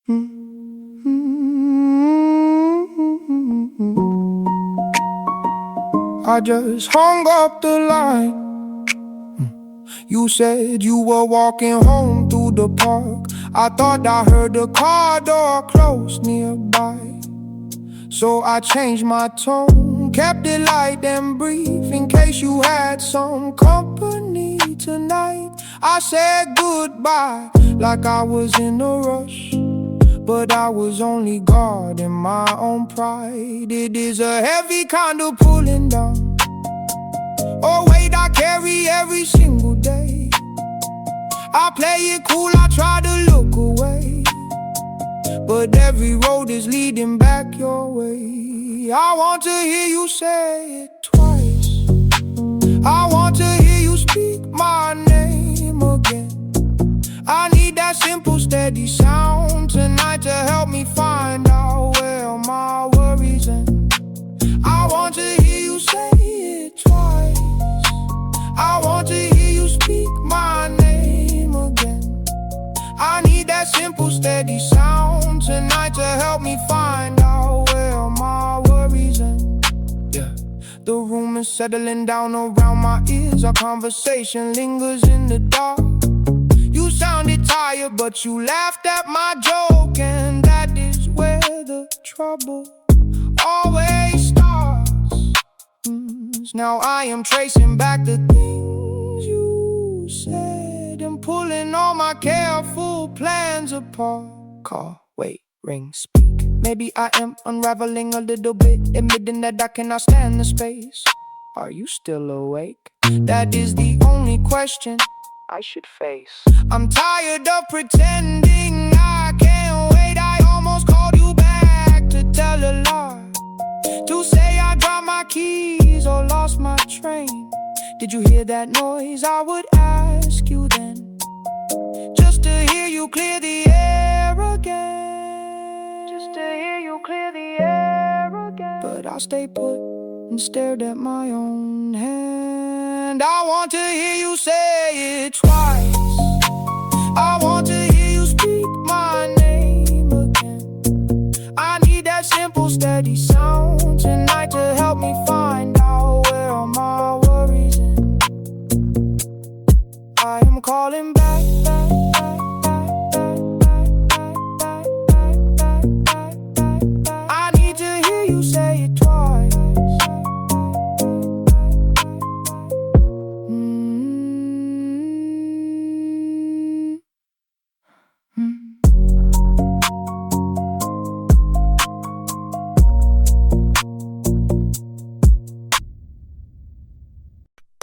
I just hung up the line. You said you were walking home through the park. I thought I heard the car door close nearby. So I changed my tone, kept it light and brief, in case you had some company tonight. I said goodbye like I was in a rush, but I was only guarding my own pride. It is a heavy kind of pulling down, a weight I carry every single day. I play it cool, I try to look away, but every road is leading back your way. I want to hear you say it twice. I want to hear you speak my name again. I need that simple, steady sound tonight to help me find out where my worries end. I want to hear you say it twice. I want to hear you speak my name again. I need that simple, steady sound tonight to help me find out where my worries end. Yeah. The room is settling down around my ears. Our conversation lingers in the dark. You sounded tired, but you laughed at my joke, and that is where the trouble always starts. Now I am tracing back the things you said and pulling all my careful plans apart. Call, wait, ring, speak. Maybe I am unraveling a little bit, admitting that I cannot stand the space. Are you still awake? That is the only question I should face. I'm tired of pretending I can't wait. I almost called you back to tell a lie, to say I dropped my keys or lost my train. Did you hear that noise? I would ask you then, just to hear you clear the air again. Just to hear you clear the air again. But I stayed put and stared at my own hand. I want to hear you say it twice. I want to hear you speak my name again. I need that simple, steady sound tonight to help me find out where all my worries end. I am calling back, back, back, back, back, back, back, back, back, back. I need to hear you say it twice.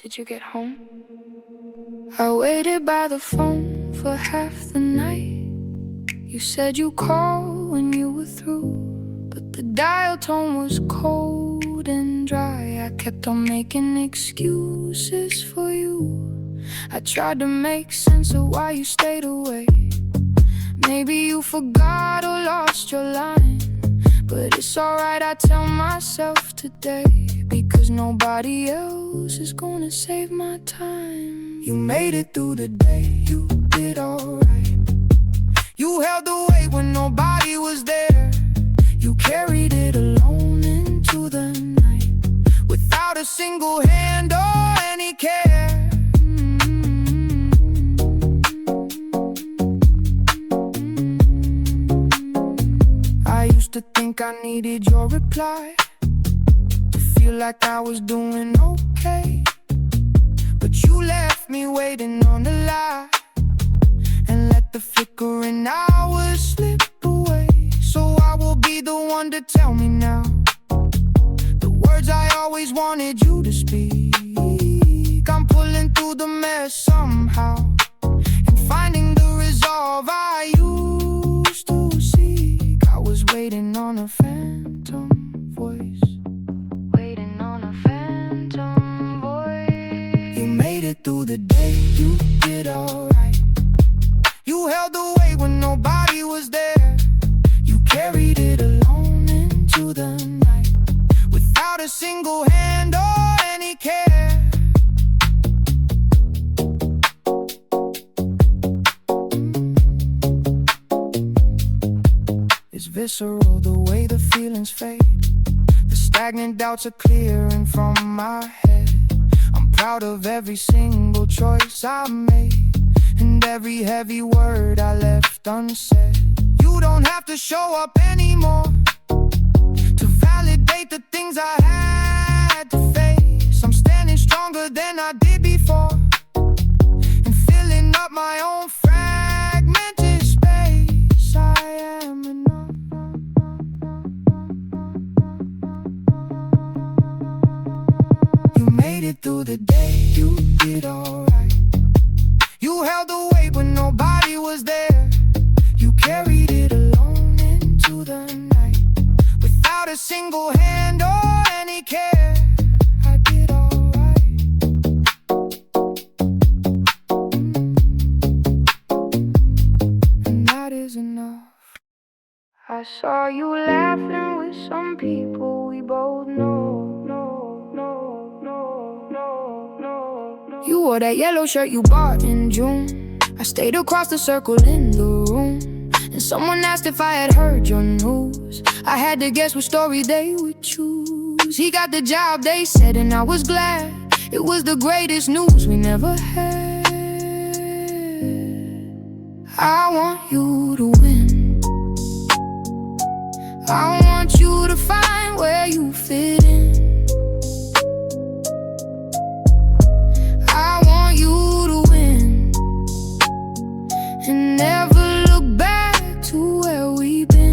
Did you get home? I waited by the phone for half the night. You said you'd call when you were through, but the dial tone was cold and dry. I kept on making excuses for you. I tried to make sense of why you stayed away. Maybe you forgot or lost your line, but it's alright, I tell myself today, because nobody else is gonna save my time. You made it through the day, you did alright. You held the weight when nobody was there. You carried it alone into the night, without a single hand or any care. I used to think I needed your reply to feel like I was doing okay, but you left me waiting on the lie and let the flickering hours slip away. So I will be the one to tell me now the words I always wanted you to speak. I'm pulling through the mess somehow and finding the resolve I used to seek. I was waiting on a phantom voice, waiting on a phantom voice. You made it through the day, you did alright. You held the weight when nobody was there. You carried it alone into the night, without a single hand or any care. is visceral, the way the feelings fade. The stagnant doubts are clearing from my head. I'm proud of every single choice I made, and every heavy word I left unsaid. You don't have to show up anymore to validate the things I had to face. I'm standing stronger than I did before, and filling up my own fragmented space. I am enough. You made it through the day, you did alright. You held the weight when nobody was there. You carried it alone into the night, without a single hand or any care. I did alright. And that is enough. I saw you laughing with some people we both know. You wore that yellow shirt you bought in June. I stayed across the circle in the room, and someone asked if I had heard your news. I had to guess which story they would choose. He got the job, they said, and I was glad. It was the greatest news we never had. I want you to win. I want you to find where you fit in. I want you to win and never look back to where we've been.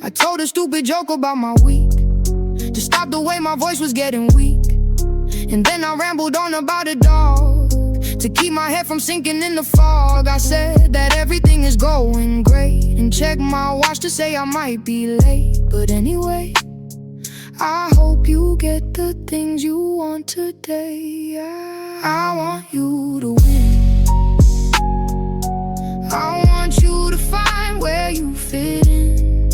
I told a stupid joke about my week to stop the way my voice was getting weak, and then I rambled on about a dog to keep my head from sinking in the fog. I said that everything is going great, and checked my watch to say I might be late. But anyway, I hope you get the things you want today. I want you to win. I want you to find where you fit in.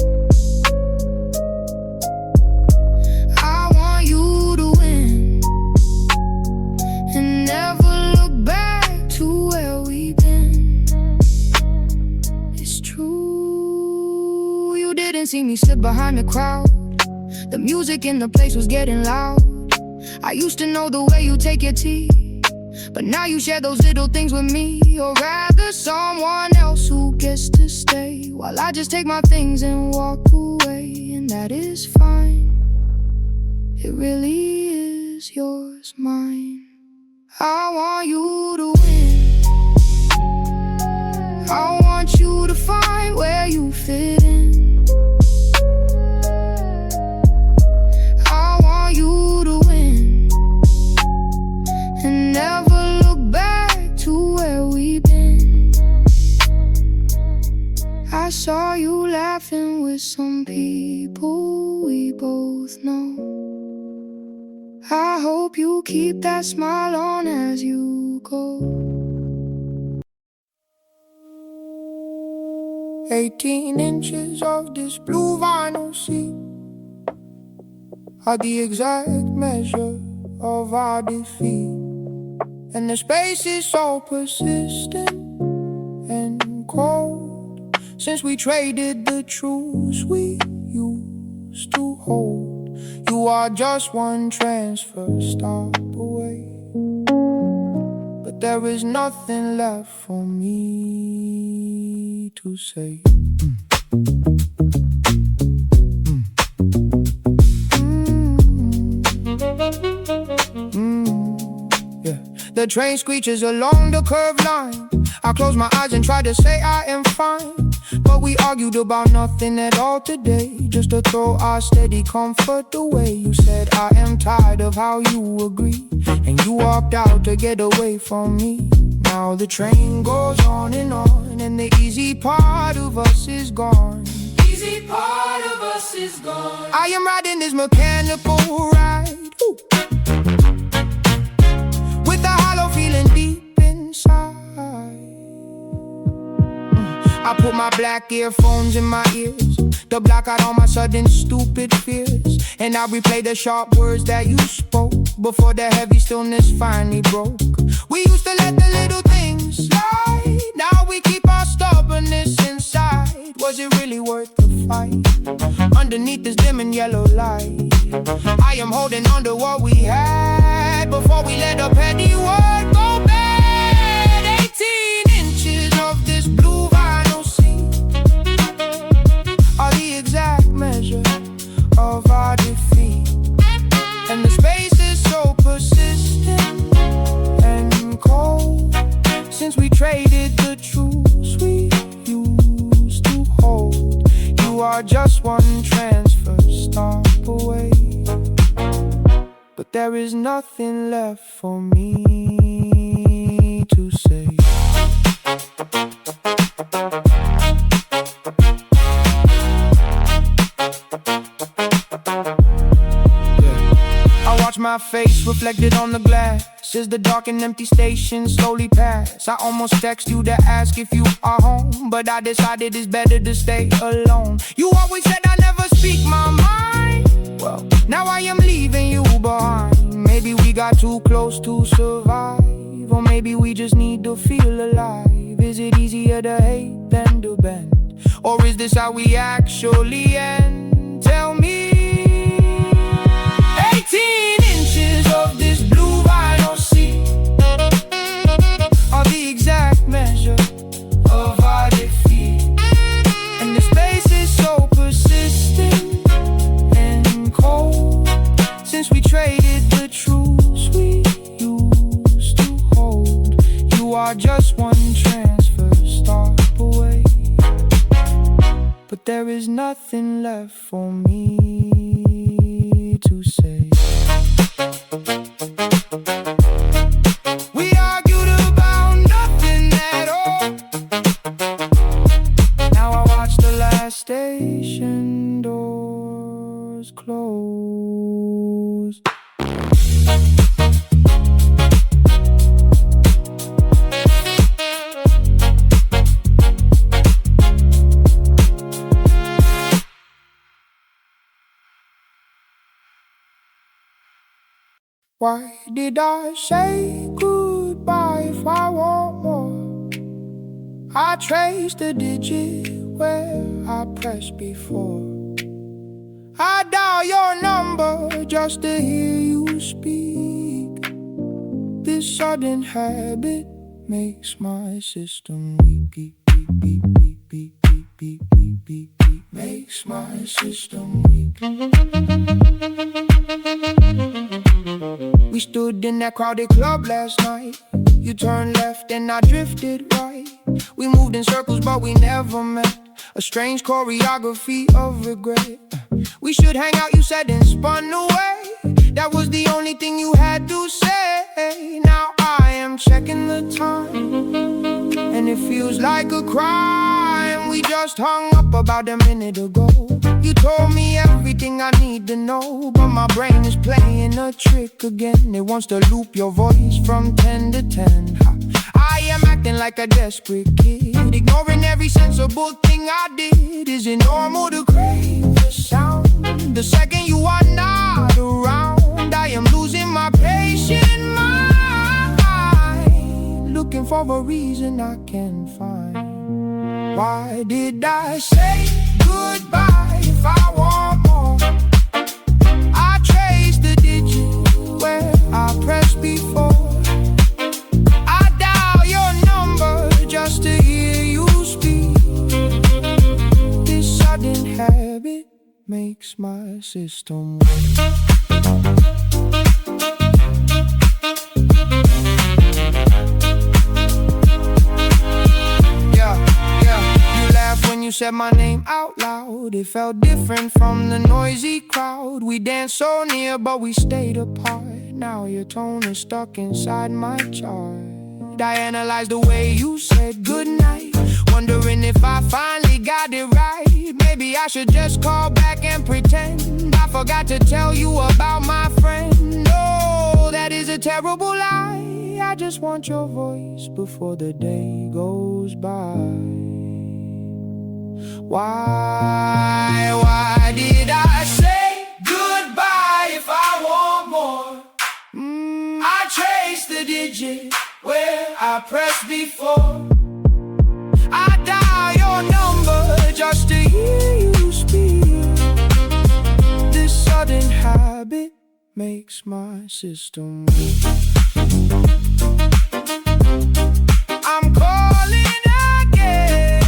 I want you to win and never look back to where we've been. It's true, you didn't see me slip behind the crowd. The music in the place was getting loud. I used to know the way you take your tea, but now you share those little things with me. Or rather someone else who gets to stay, while I just take my things and walk away. And that is fine. It really is yours, mine. I want you to win. I want you to find where you fit in. You to win and never look back to where we've been. I saw you laughing with some people we both know. I hope you keep that smile on as you go. 18 inches of this blue vinyl seat are the exact measure of our defeat, and the space is so persistent and cold since we traded the truce we used to hold. You are just one transfer stop away, but there is nothing left for me to say. The train screeches along the curved line. I close my eyes and try to say I am fine, but we argued about nothing at all today, just to throw our steady comfort away. You said I am tired of how you agree, and you walked out to get away from me. Now the train goes on, and the easy part of us is gone. Easy part of us is gone. I am riding this mechanical ride, ooh, with a hollow feeling deep inside. I put my black earphones in my ears to block out all my sudden stupid fears, and I replay the sharp words that you spoke before the heavy stillness finally broke. We used to let the little things slide, now we keep our stubbornness underneath this dim and yellow light. I am holding on to what we had before we let a petty word go bad. 18 inches of this blue vinyl seat are the exact measure of our defeat. And the space is so persistent and cold since we traded the truce we used to hold. You are just one transfer stop away, but there is nothing left for me to say. Watch my face reflected on the glass as the dark and empty station slowly pass. I almost text you to ask if you are home, but I decided it's better to stay alone. You always said I never speak my mind. Well, now I am leaving you behind. Maybe we got too close to survive, or maybe we just need to feel alive. Is it easier to hate than to bend, or is this how we actually end? Tell me. 18 inches of this blue vinyl seat are the exact measure of our defeat. And the space is so persistent and cold since we traded the truce we used to hold. You are just one transfer stop away, but there is nothing left for me to say. We argued about nothing at all. Now I watch the last station doors close. Why did I say goodbye if I want more? I traced the digit where I pressed before. I dial your number just to hear you speak. This sudden habit makes my system weak. Beep, beep, beep, beep, beep, beep, beep, beep, beep, makes my system weak. We stood in that crowded club last night. You turned left and I drifted right. We moved in circles but we never met. A strange choreography of regret. We should hang out, you said, and spun away. That was the only thing you had to say. Now I am checking the time, and it feels like a crime. We just hung up about a minute ago. You told me everything I need to know, but my brain is playing a trick again. It wants to loop your voice from 10 to 10. I am acting like a desperate kid, ignoring every sensible thing I did. Is it normal to crave the sound the second you are not around? I am losing my patient mind, looking for a reason I can't find. Why did I say goodbye if I want more? I traced the digit where I pressed before. I dial your number just to hear you speak. This sudden habit makes my system weak. You said my name out loud. It felt different from the noisy crowd. We danced so near but we stayed apart. Now your tone is stuck inside my chart. I analyzed the way you said goodnight, wondering if I finally got it right. Maybe I should just call back and pretend I forgot to tell you about my friend. No, that is a terrible lie. I just want your voice before the day goes by. Why did I say goodbye if I want more? I traced the digit where I pressed before. I dial your number just to hear you speak. makes my system weak. I'm calling again.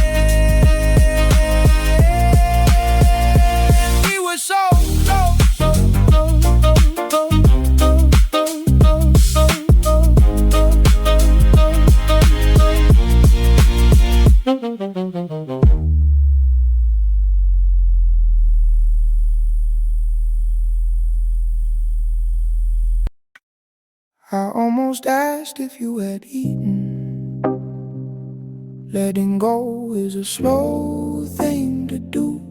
We were so close. I almost asked if you had eaten. Letting go is a slow thing to do.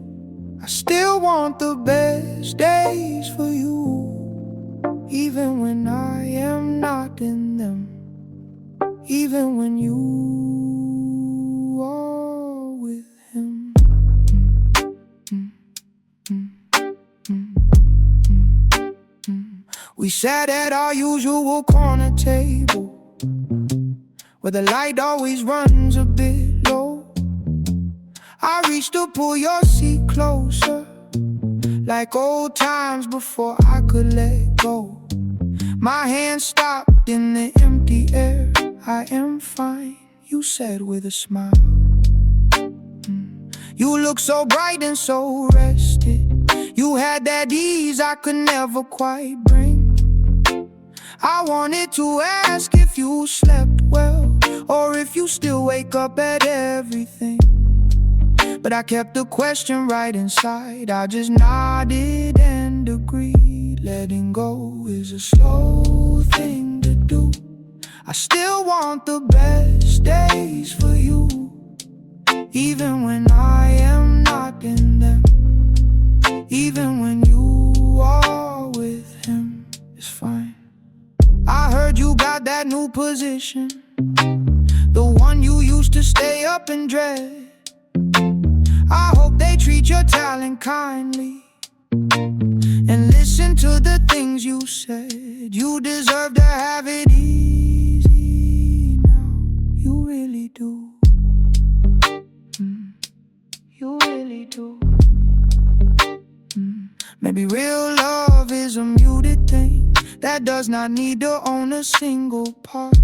I still want the best days for you, even when I am not in them, even when you are with him. We sat at our usual corner table, where the light always runs a bit low. I reached to pull your seat closer, like old times before I could let go. My hand stopped in the empty air. I am fine, you said with a smile. You look so bright and so rested. You had that ease I could never quite bring. I wanted to ask if you slept well, or if you still wake up at everything. But I kept the question right inside. I just nodded and agreed. Letting go is a slow thing to do. I still want the best days for you, even when I am not in them, even when you are with him. It's fine. I heard you got that new position, the one you used to stay up and dread. I hope they treat your talent kindly and listen to the things you said. You deserve to have it easy now. You really do. You really do. Maybe real love is a muted thing that does not need to own a single part.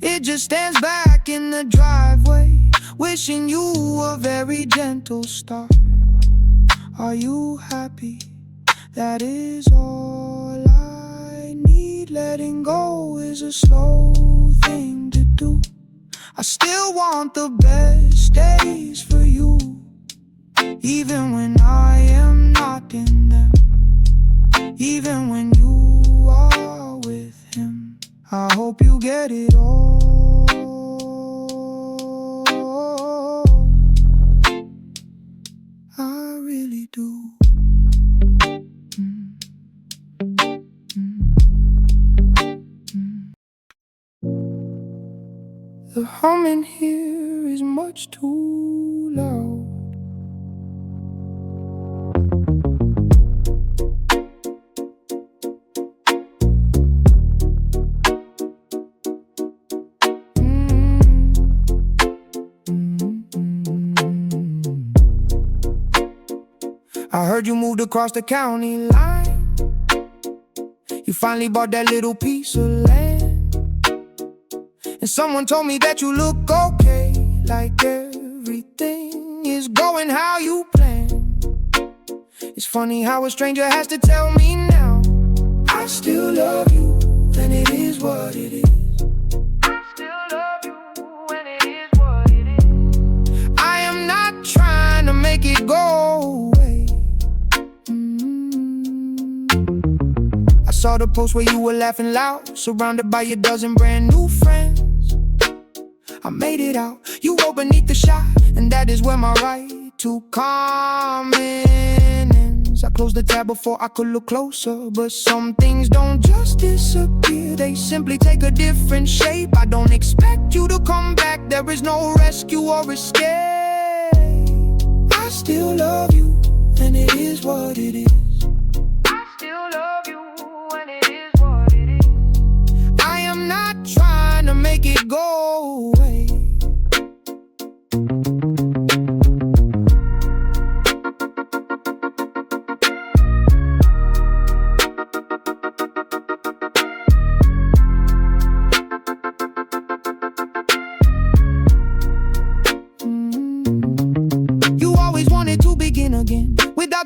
It just stands back in the driveway, wishing you a very gentle start. Are you happy? That is all I need. Letting go is a slow thing to do. I still want the best days for you, even when I am not in them, even when you are with him. I hope you get it all. I really do. The humming here is much too loud. I heard you moved across the county line. You finally bought that little piece of land, and someone told me that you look okay, like everything is going how you planned. It's funny how a stranger has to tell me now, I still love you, and it is what it is. I still love you, and it is what it is. I am not trying to make it go away. I saw the post where you were laughing loud, surrounded by a dozen brand new friends. I made it out, you were beneath the shot, and that is where my right to comment ends. I closed the tab before I could look closer, but some things don't just disappear, they simply take a different shape. I don't expect you to come back, there is no rescue or escape. I still love you, and it is what it is. I still love you, and it is what it is. I am not trying to make it go away.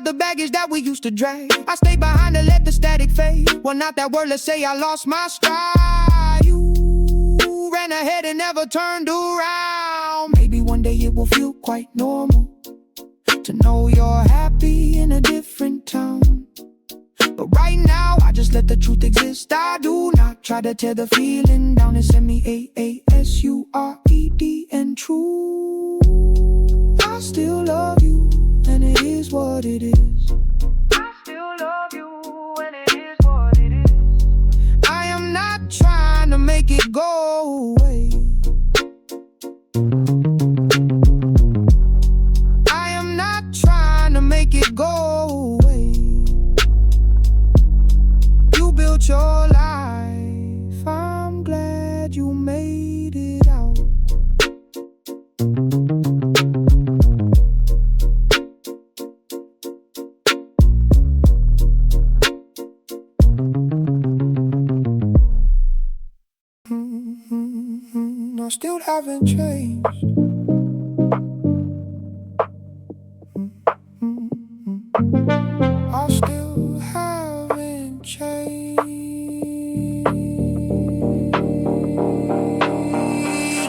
the baggage that we used to drag. I stayed behind to let the static fade. Well, not that word, let's say I lost my stride. You ran ahead and never turned around. Maybe one day it will feel quite normal to know you're happy in a different town. But right now, I just let the truth exist. I do not try to tear the feeling down. It's 𝑚𝑒 and true. I still love you, and it is what it is. I still love you, and it is what it is. I am not trying to make it go away. I am not trying to make it go away. You built your life, I'm glad you made it out. I still haven't changed. I still haven't changed.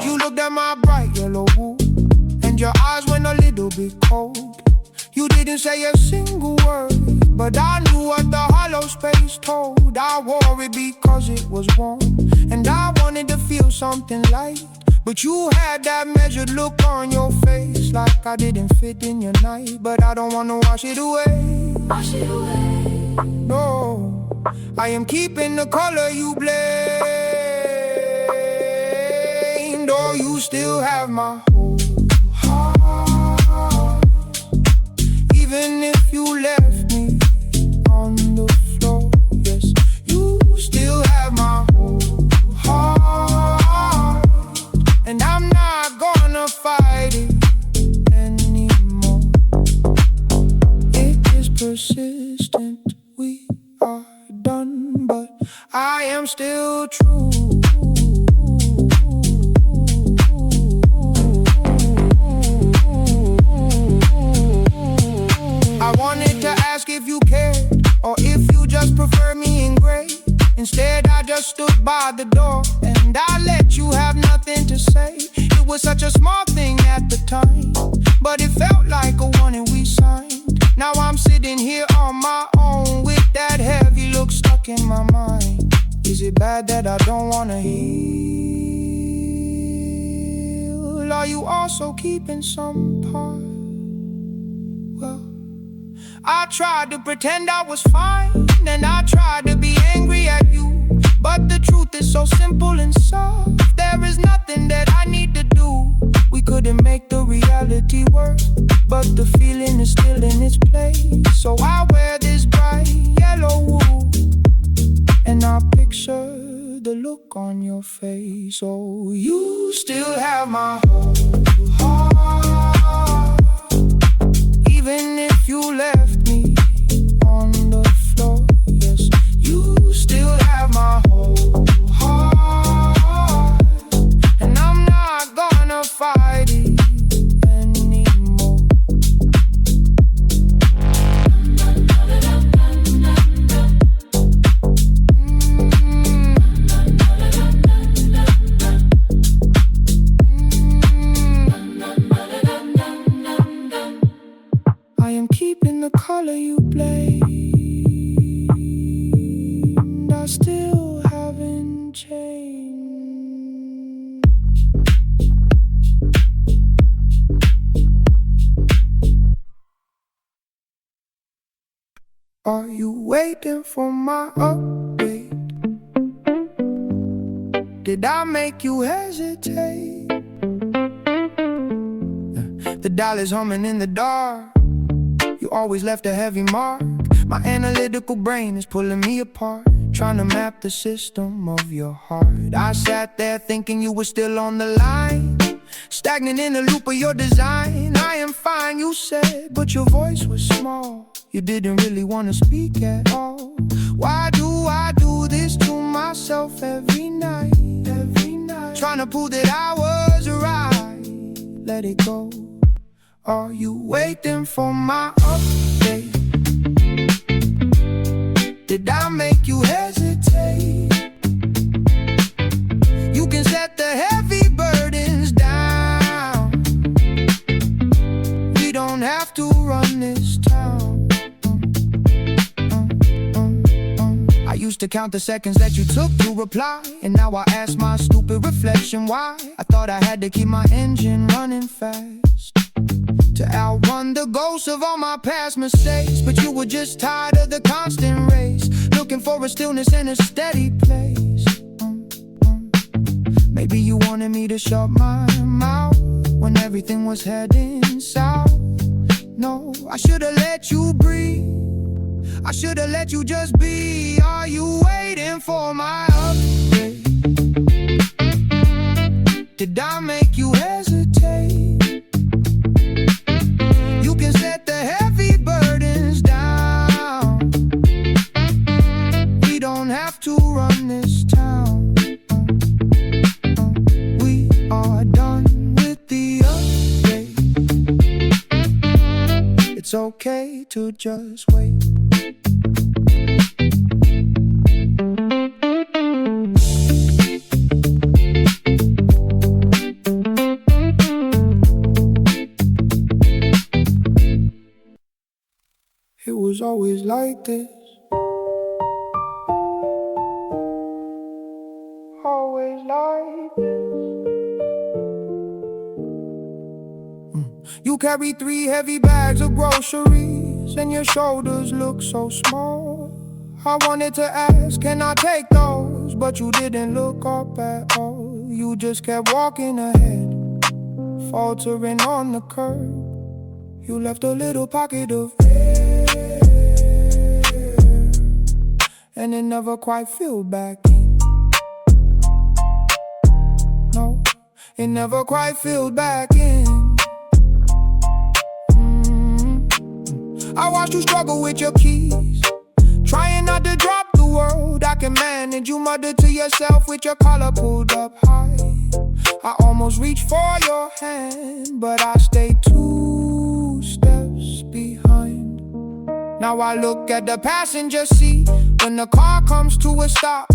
You looked at my bright yellow wool, and your eyes went a little bit cold. You didn't say a single word, but I knew what the hollow space told. I wore it because it was warm, and I wanted to feel something light. But you had that measured look on your face, like I didn't fit in your night. But I don't wanna wash it away. Wash it away. No, I am keeping the color you blamed. Oh, you still have my whole heart, even if you left me on the floor. Yes, you still have my whole heart, and I'm not gonna fight it anymore. It is persistent, we are done, but I am still true. I wanted to ask if you cared, or if you just prefer me in gray. Instead, I just stood by the door, and I let you have nothing to say. It was such a small thing at the time, but it felt like a one and we signed. Now I'm sitting here on my own with that heavy look stuck in my mind. Is it bad that I don't wanna heal? Are you also keeping some part? Well, I tried to pretend I was fine, and I tried to be angry at you, but the truth is so simple and soft. There is nothing that I need to do. We couldn't make the reality work, but the feeling is still in its place. So I wear this bright yellow wool, and I picture the look on your face. Oh, you still have my whole heart, even if you left me on the floor. Yes, you still have my whole heart, and I'm not gonna fight it anymore. I am keeping the color you blamed. I still haven't changed. Are you waiting for my update? Did I make you hesitate? The dial is humming in the dark. You always left a heavy mark. My analytical brain is pulling me apart, trying to map the system of your heart. I sat there thinking you were still on the line, stagnant in the loop of your design. I am fine, you said, but your voice was small. You didn't really want to speak at all. Why do I do this to myself every night? Trying to prove that I was right. Let it go. Are you waiting for my update? Did I make you hesitate? You can set the heavy burdens down. We don't have to run this town. I used to count the seconds that you took to reply, and now I ask my stupid reflection why. I thought I had to keep my engine running fast to outrun the ghosts of all my past mistakes. But you were just tired of the constant race, looking for a stillness and a steady place. Maybe you wanted me to shut my mouth when everything was heading south. No, I should've let you breathe, I should've let you just be. Are you waiting for my upgrade? Did I make you hesitate? You can set the heavy burdens down. We don't have to run this town. We are done with the upgrade. It's okay to just wait. It was always like this, always like this. You carry 3 heavy bags of groceries, and your shoulders look so small. I wanted to ask, can I take those? But you didn't look up at all. You just kept walking ahead, faltering on the curb. You left a little pocket of air, and it never quite filled back in. No, it never quite filled back in. I watched you struggle with your keys, trying not to drop the world. I can manage, you muttered to yourself with your collar pulled up high. I almost reached for your hand, but I stayed 2 steps behind. Now I look at the passenger seat when the car comes to a stop.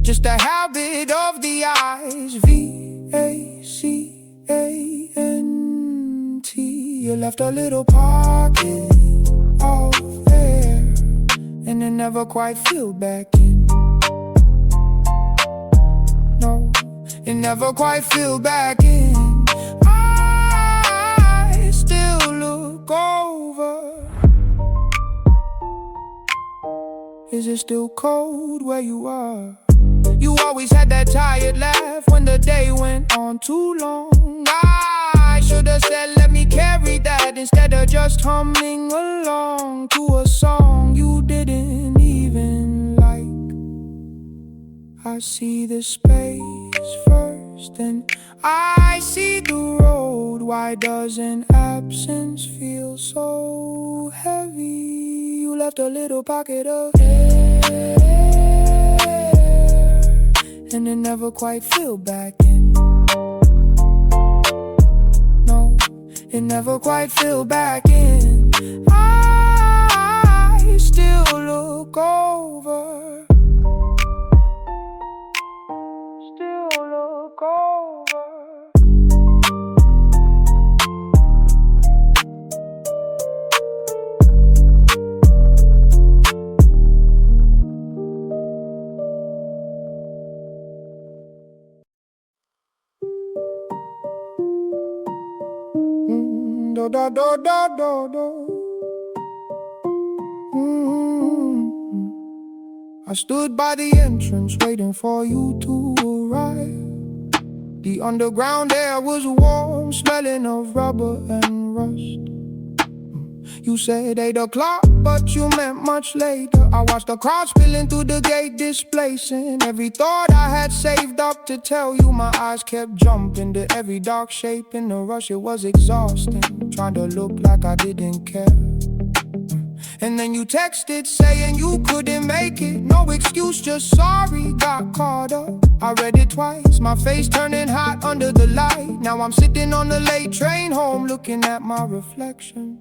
Just a habit of the eyes. VACANT. You left a little pocket of air, and it never quite filled back in. No, it never quite filled back in. I still look over. Is it still cold where you are? You always had that tired laugh when the day went on too long. I should've said let me carry that instead of just humming along to a song you didn't even like. I see the space first, and I see the road. Why doesn't absence feel so heavy? You left a little pocket of air, and it never quite filled back in. No, it never quite filled back in. I still look over, still look over. Do do do do do do. I stood by the entrance waiting for you to arrive. The underground air was warm, smelling of rubber and rust. You said 8 o'clock, but you meant much later. I watched the crowd spilling through the gate, displacing every thought I had saved up to tell you. My eyes kept jumping to every dark shape in the rush. It was exhausting, trying to look like I didn't care. And then you texted saying you couldn't make it. No excuse, just sorry, got caught up. I read it twice, my face turning hot under the light. Now I'm sitting on the late train home looking at my reflection.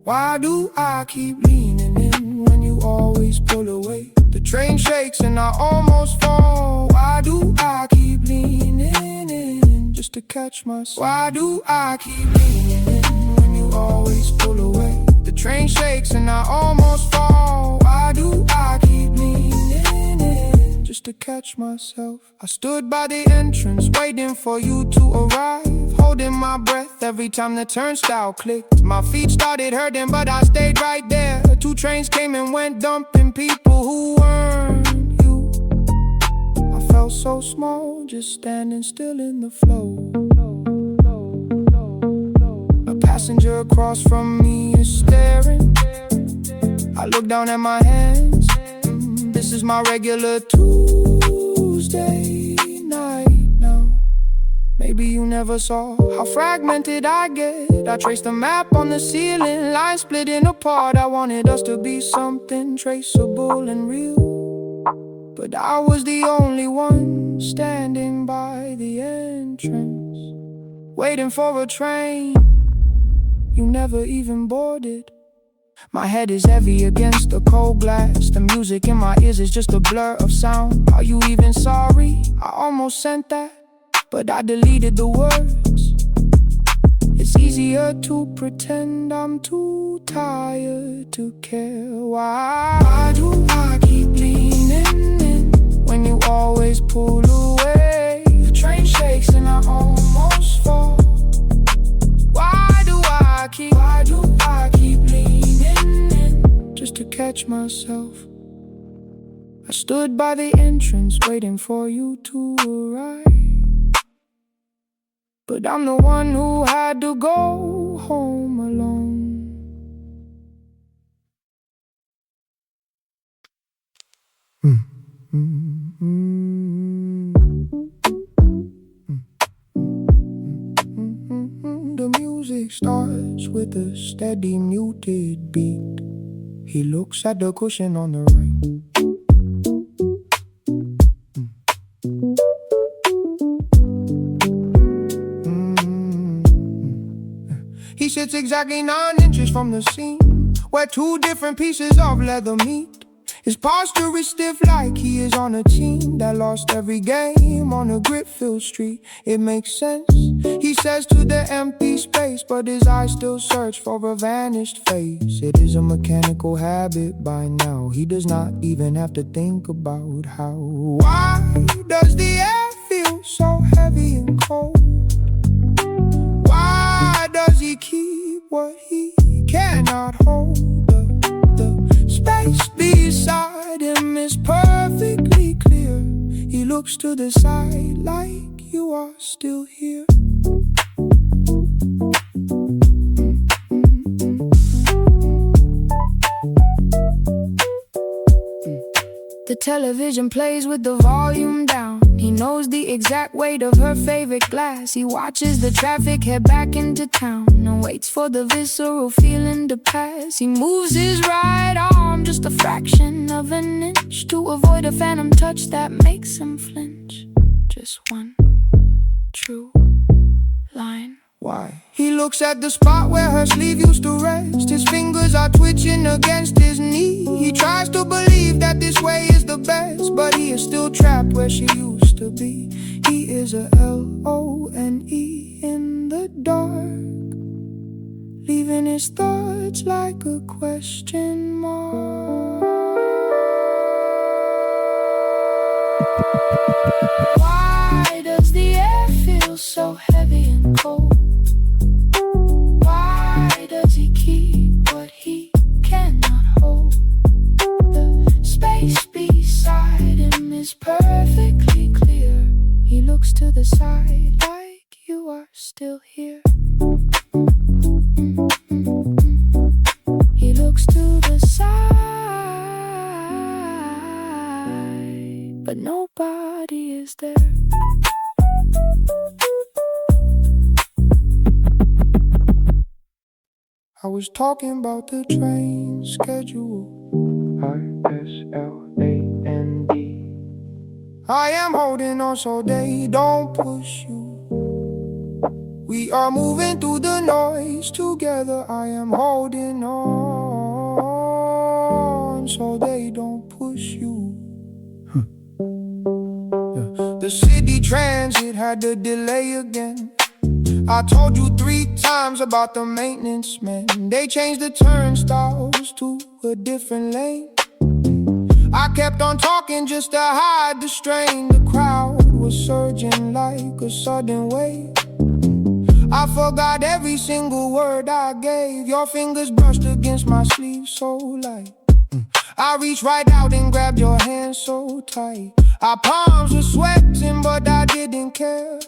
Why do I keep leaning in when you always pull away. The train shakes and I almost fall. Why do I keep leaning in just to catch myself? Why do I keep leaning in when you always pull away? The train shakes and I almost fall. Why do I keep leaning in just to catch myself? I stood by the entrance waiting for you to arrive, holding my breath every time the turnstile clicked. My feet started hurting but I stayed right there. 2 trains came and went, dumping people who weren't you. I felt so small, just standing still in the flow. A passenger across from me is staring. I look down at my hands. This is my regular Tuesday night now. Maybe you never saw how fragmented I get. I traced the map on the ceiling, lines splitting apart. I wanted us to be something traceable and real, but I was the only one standing by the entrance, waiting for a train you never even boarded. My head is heavy against the cold glass. The music in my ears is just a blur of sound. Are you even sorry? I almost sent that, but I deleted the words. It's easier to pretend I'm too tired to care. Why do I keep leaning in when you always pull away? The train shakes and I almost fall. Why do I keep leaning in just to catch myself? I stood by the entrance waiting for you to arrive, but I'm the one who had to go home alone. The music starts with a steady muted beat. He looks at the cushion on the right. He sits exactly 9 inches from the seam where 2 different pieces of leather meet. His posture is stiff like he is on a team that lost every game on a grit-filled street. It makes sense, he says to the empty space, but his eyes still search for a vanished face. It is a mechanical habit by now. He does not even have to think about how. Why does the air feel so heavy and cold? Why does he keep what he cannot hold? The space beside him is perfectly clear. He looks to the side like you are still here. The television plays with the volume down. He knows the exact weight of her favorite glass. He watches the traffic head back into town and waits for the visceral feeling to pass. He moves his right arm just a fraction of an inch to avoid a phantom touch that makes him flinch. Just one true line. Why? He looks at the spot where her sleeve used to rest. His fingers are twitching against his knee. He tries to believe that this way is the best, but he is still trapped where she used to be. He is a L-O-N-E in the dark, leaving his thoughts like a question mark. Why does the air feel so heavy and cold? Why does he keep what he cannot hold? The space beside him is perfectly clear. He looks to the side like you are still here. He looks to the side, but nobody is there. I was talking about the train schedule. I-S-L-A-N-D. I am holding on so they don't push you. We are moving through the noise together. I am holding on on so they don't push you. The city transit had to delay again. I told you 3 times about the maintenance men. They changed the turnstiles to a different lane. I kept on talking just to hide the strain. The crowd was surging like a sudden wave. I forgot every single word I gave. Your fingers brushed against my sleeve so light. I reached right out and grabbed your hand so tight. Our palms were sweating but I didn't care.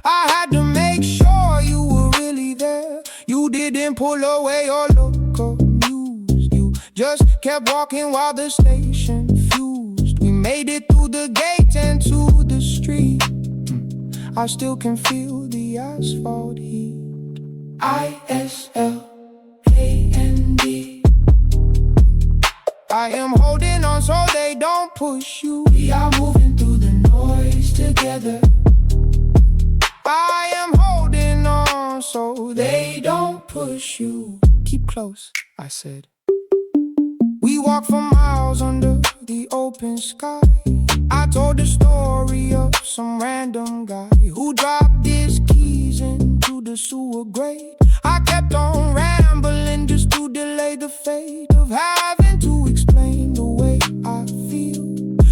I had to make sure you were really there. You didn't pull away or look amused. You just kept walking while the station fused. We made it through the gate and to the street. I still can feel the asphalt heat. ISLAND. I am holding on so they don't push you. We are moving through the noise together. I am holding on so they don't push you. Keep close, I said. We walked for miles under the open sky. I told the story of some random guy who dropped his keys into the sewer grate. I kept on rambling just to delay the fate of having to explain the way I feel.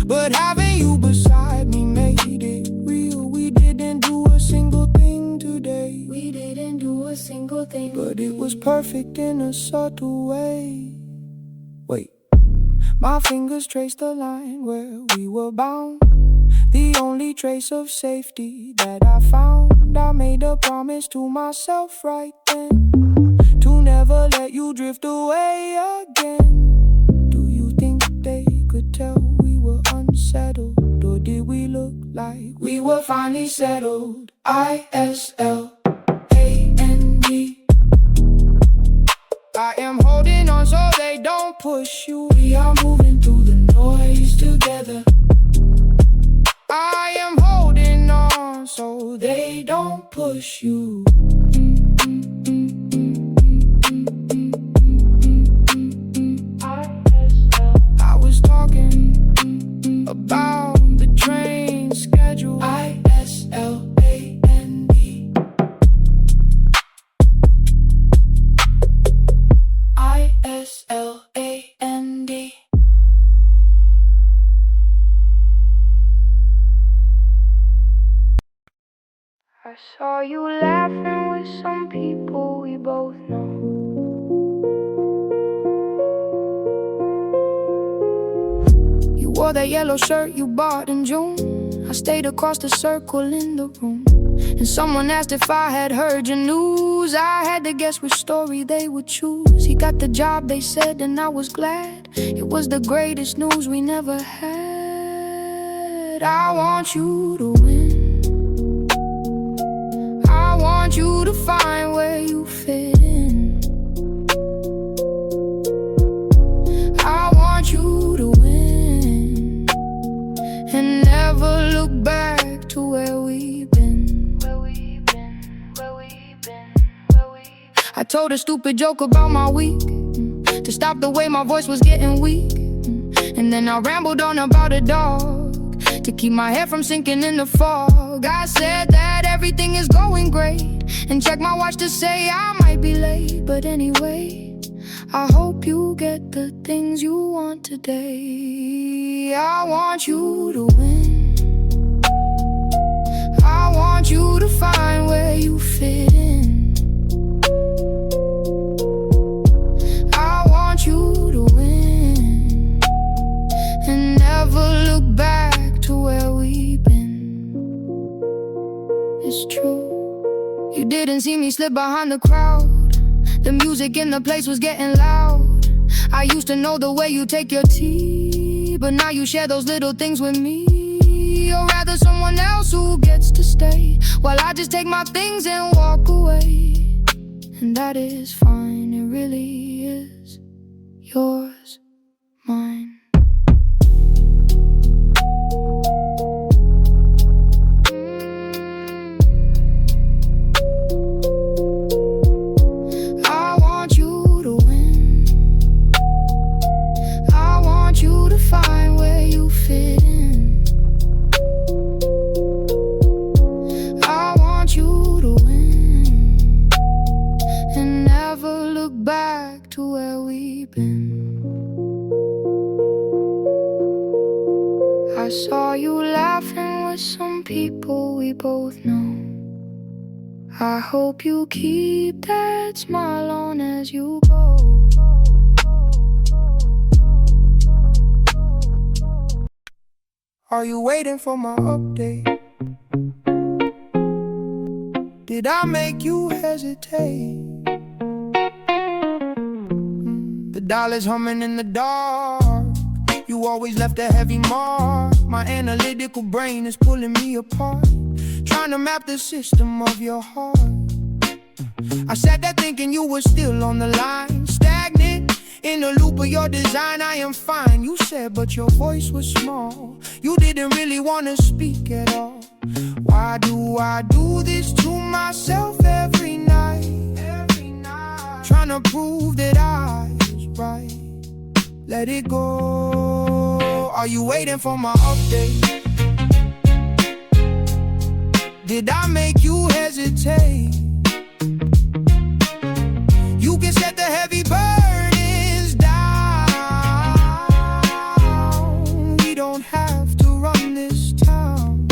But having you beside me made it real. We didn't do a single thing today. We didn't do a single thing. But it was perfect in a subtle way. Wait. My fingers traced the line where we were bound. The only trace of safety that I found. I made a promise to myself right then to never let you drift away again. Do you think they could tell we were unsettled? Or did we look like we were finally settled? ISLAND. I am holding on so they don't push you. We are moving through the noise together. I am holding on so they don't push you. I was talking about the train schedule. ISLAND. ISLAND. I saw you laughing with some people we both know. You wore that yellow shirt you bought in June. I stayed across the circle in the room, and someone asked if I had heard your news. I had to guess which story they would choose. He got the job, they said, and I was glad. It was the greatest news we never had. I want you to win. I want you to find where you fit in. I want you to win and never look back to where we've been. I told a stupid joke about my week to stop the way my voice was getting weak. And then I rambled on about a dog to keep my head from sinking in the fog. I said that everything is going great and checked my watch to say I might be late. But anyway, I hope you get the things you want today. I want you to win. I want you to find where you fit in. I want you to win and never look back to where we've been. It's true, you didn't see me slip behind the crowd. The music in the place was getting loud. I used to know the way you take your tea, but now you share those little things with me. Or rather someone else who gets to stay, while I just take my things and walk away. And that is fine, it really is yours, mine. I want you to win. I people we both know. I hope you keep that smile on as you go. Are you waiting for my update? Did I make you hesitate? The dollars humming in the dark. You always left a heavy mark. My analytical brain is pulling me apart, trying to map the system of your heart. I sat there thinking you were still on the line, stagnant in the loop of your design. I am fine, you said, but your voice was small. You didn't really want to speak at all. Why do I do this to myself every night? Trying to prove that I was right. Let it go. Are you waiting for my update? Did I make you hesitate? You can set the heavy burdens down. We don't have to run this town.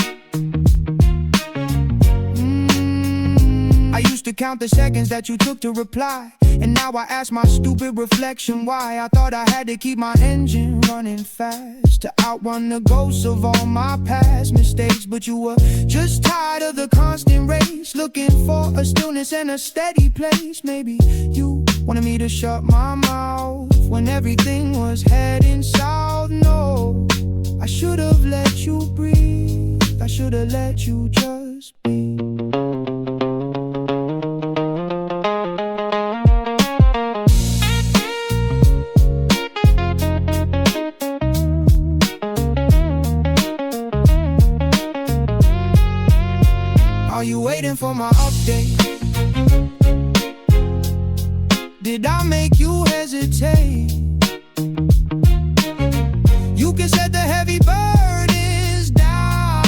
I used to count the seconds that you took to reply, and now I ask my stupid reflection why. I thought I had to keep my engine running fast to outrun the ghosts of all my past mistakes. But you were just tired of the constant race, looking for a stillness and a steady place. Maybe you wanted me to shut my mouth when everything was heading south. No, I should have let you breathe. I should have let you just be. Are you waiting for my update? Did I make you hesitate? You can set the heavy burdens down.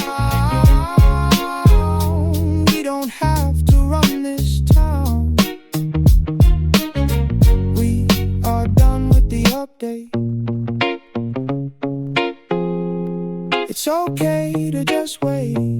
We don't have to run this town. We are done with the update. It's okay to just wait.